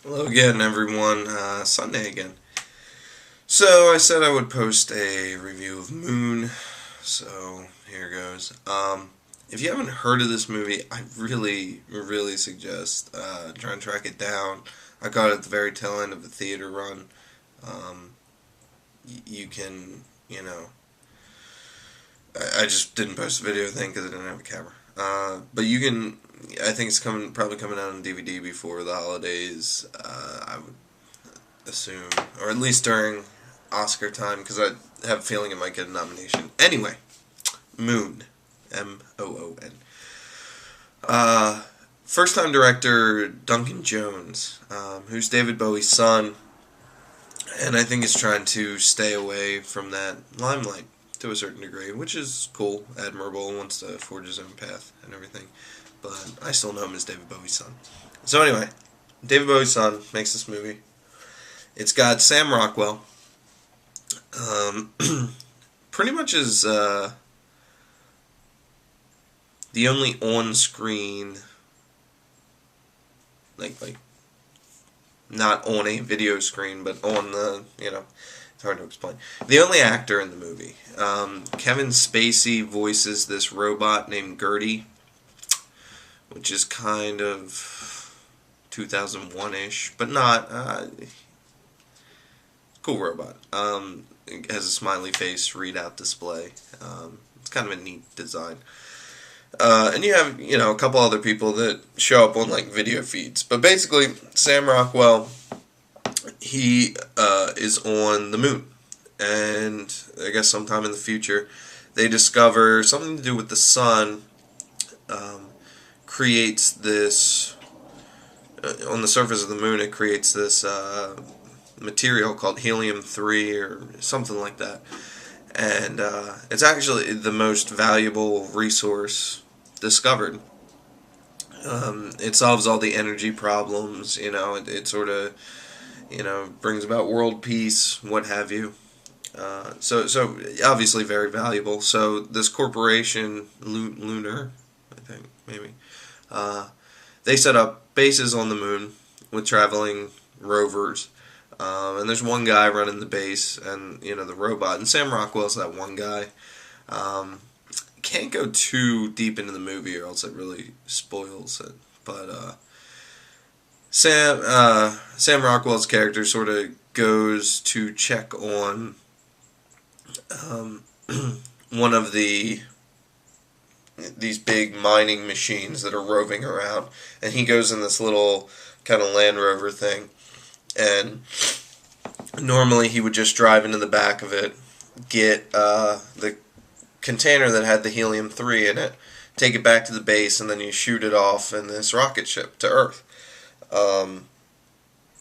Hello again, everyone. Sunday again. So I said I would post a review of Moon. So here goes. If you haven't heard of this movie, I really suggest trying to track it down. I got it at the very tail end of the theater run. Um, you can, I just didn't post a video thing because I didn't have a camera. But you can. I think it's probably coming out on DVD before the holidays. I would assume, or at least during Oscar time, because I have a feeling it might get a nomination. Anyway, Moon, Moon. First time director Duncan Jones, who's David Bowie's son, and I think is trying to stay away from that limelight to a certain degree, which is cool, admirable, wants to forge his own path and everything. But I still know him as David Bowie's son. So anyway, David Bowie's son makes this movie. It's got Sam Rockwell. Um, Pretty much is the only on-screen, like not on a video screen, but on the, it's hard to explain. The only actor in the movie. Kevin Spacey voices this robot named Gertie, which is kind of 2001-ish, but not. Cool robot. It has a smiley face readout display. It's kind of a neat design. And you have, a couple other people that show up on, video feeds. But basically, Sam Rockwell, he is on the moon. And I guess sometime in the future, they discover something to do with the sun creates this, on the surface of the moon, it creates this material called helium-3 or something like that. And it's actually the most valuable resource discovered. It solves all the energy problems, it sort of, brings about world peace, what have you. So obviously very valuable. So this corporation, Lunar, I think, maybe, they set up bases on the moon with traveling rovers. And there's one guy running the base, and the robot, and Sam Rockwell's that one guy. Can't go too deep into the movie, or else it really spoils it. But Sam Rockwell's character sort of goes to check on one of these big mining machines that are roving around, and he goes in this little kind of Land Rover thing. And normally he would just drive into the back of it, get the container that had the helium-3 in it, take it back to the base, and then you shoot it off in this rocket ship to Earth.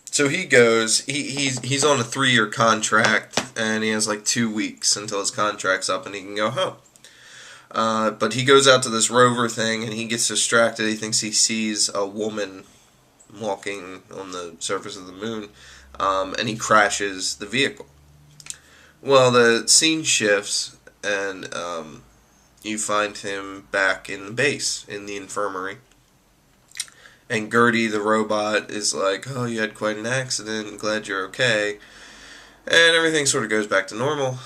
So he goes, he's on a 3-year contract, and he has 2 weeks until his contract's up and he can go home. But he goes out to this rover thing, and he gets distracted. He thinks he sees a woman walking on the surface of the moon, and he crashes the vehicle. Well, the scene shifts, and you find him back in the base, in the infirmary. And Gertie, the robot, is like, "Oh, you had quite an accident, I'm glad you're okay." And everything sort of goes back to normal.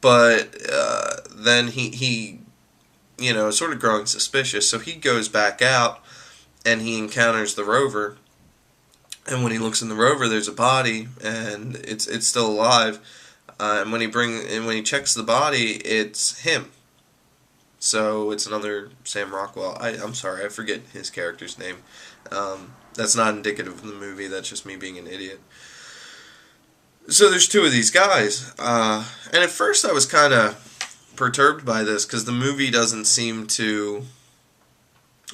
But then he sort of growing suspicious, so he goes back out, and he encounters the rover, and when he looks in the rover, there's a body, and it's still alive, and when he checks the body, it's him. So it's another Sam Rockwell. I'm sorry, I forget his character's name. That's not indicative of the movie, that's just me being an idiot. So there's two of these guys, and at first I was kind of perturbed by this, because the movie doesn't seem to...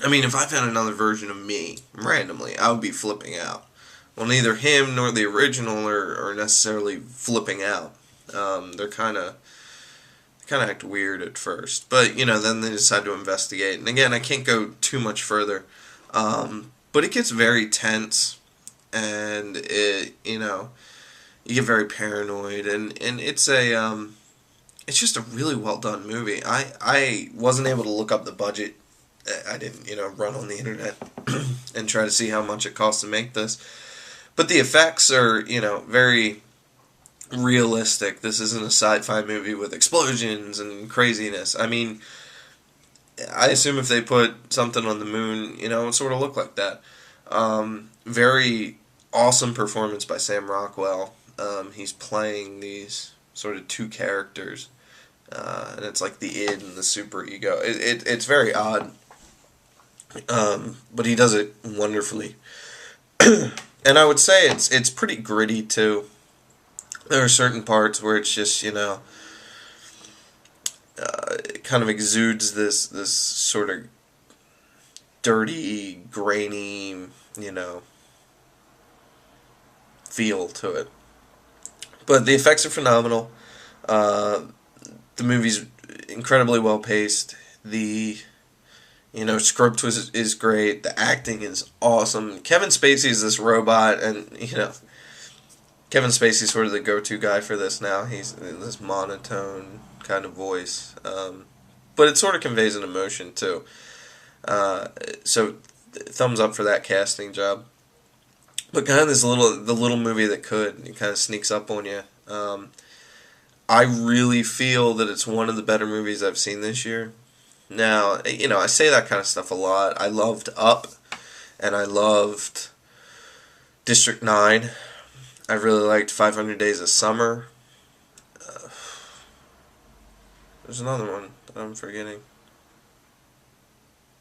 I mean, if I found another version of me, randomly, I would be flipping out. Well, neither him nor the original are necessarily flipping out. They're kind of act weird at first. But, then they decide to investigate. And again, I can't go too much further. But it gets very tense, and you get very paranoid, and it's it's just a really well done movie. I wasn't able to look up the budget. I didn't, run on the internet and and try to see how much it costs to make this. But the effects are, very realistic. This isn't a sci-fi movie with explosions and craziness. I mean, I assume if they put something on the moon, it would sort of look like that. Very awesome performance by Sam Rockwell. He's playing these sort of two characters, and it's like the id and the super ego. It's very odd, but he does it wonderfully. And I would say it's pretty gritty too. There are certain parts where it's just it kind of exudes this sort of dirty, grainy, feel to it. But the effects are phenomenal. The movie's incredibly well paced. The script is great. The acting is awesome. Kevin Spacey is this robot, and Kevin Spacey's sort of the go-to guy for this now. He's this monotone kind of voice, but it sort of conveys an emotion too. So thumbs up for that casting job. But kind of the little movie that could, it kind of sneaks up on you. I really feel that it's one of the better movies I've seen this year. Now, I say that kind of stuff a lot. I loved Up, and I loved District 9. I really liked 500 Days of Summer. There's another one that I'm forgetting.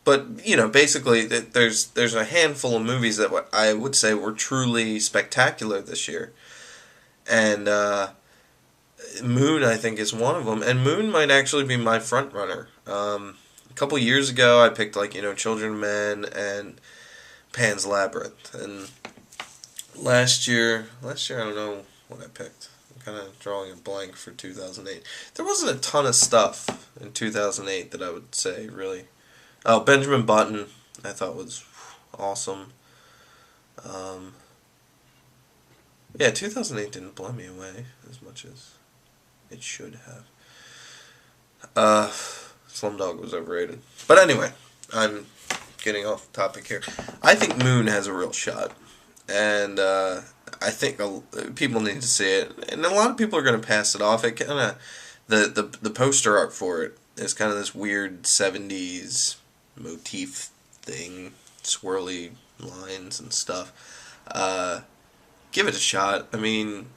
But, basically, there's a handful of movies that I would say were truly spectacular this year. And Moon, I think, is one of them. And Moon might actually be my front runner. A couple years ago, I picked, Children of Men and Pan's Labyrinth. And last year, I don't know what I picked. I'm kind of drawing a blank for 2008. There wasn't a ton of stuff in 2008 that I would say, really. Oh, Benjamin Button, I thought was awesome. Yeah, 2008 didn't blow me away as much as it should have. Slumdog was overrated. But anyway, I'm getting off topic here. I think Moon has a real shot. And I think people need to see it. And a lot of people are going to pass it off. It kind of, the poster art for it is kind of this weird 70s motif thing, swirly lines and stuff. Give it a shot. I mean,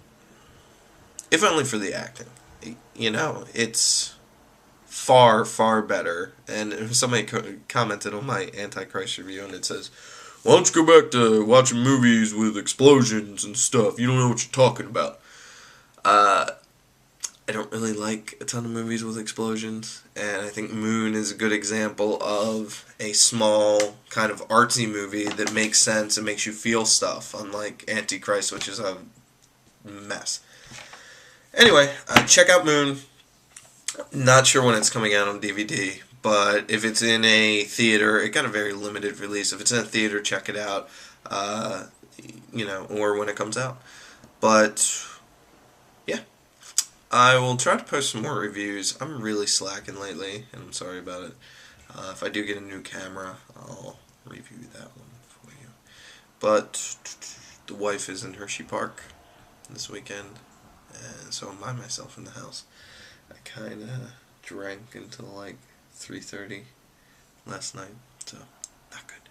if only for the acting. It's far, far better. And somebody commented on my Antichrist review, and it says, why don't you go back to watching movies with explosions and stuff? You don't know what you're talking about. I don't really like a ton of movies with explosions, and I think Moon is a good example of a small, kind of artsy movie that makes sense and makes you feel stuff, unlike Antichrist, which is a mess. Anyway, check out Moon. Not sure when it's coming out on DVD, but if it's in a theater, it got a very limited release. If it's in a theater, check it out, or when it comes out. But yeah, I will try to post some more reviews. I'm really slacking lately, and I'm sorry about it. If I do get a new camera, I'll review that one for you. But the wife is in Hershey Park this weekend, and so I'm by myself in the house. I kind of drank until like 3:30 last night, so not good.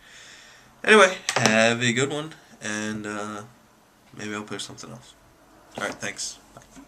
Anyway, have a good one, and maybe I'll post something else. Alright, thanks. Bye.